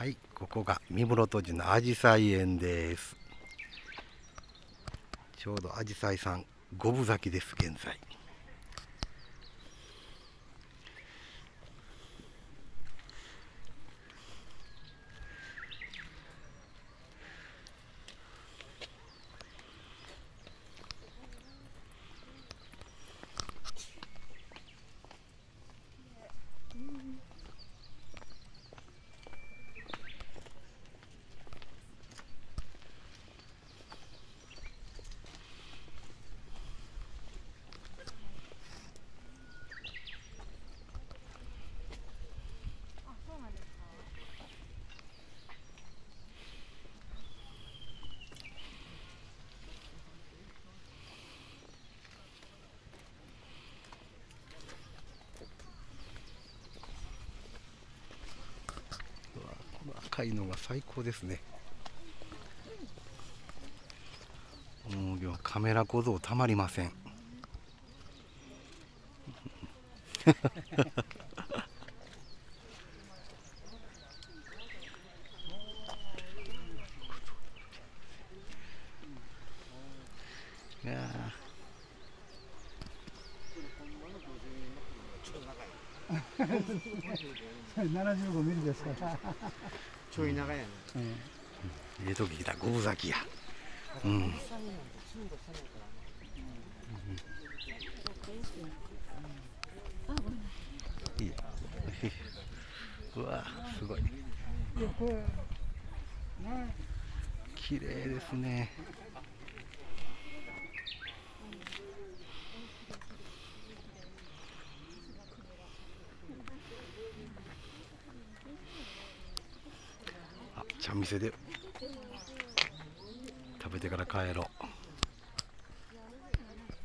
はい、ここが三室戸寺のアジサイ園です。ちょうどアジサイさん五分咲きです。現在赤いのが最高ですね。もうカメラ小僧たまりません。いや75ミリですから。ちょい長やね。ええ時来た五分咲きや。うん。いい。うわ、すごい。綺麗ですね。あ、茶店で食べてから帰ろう。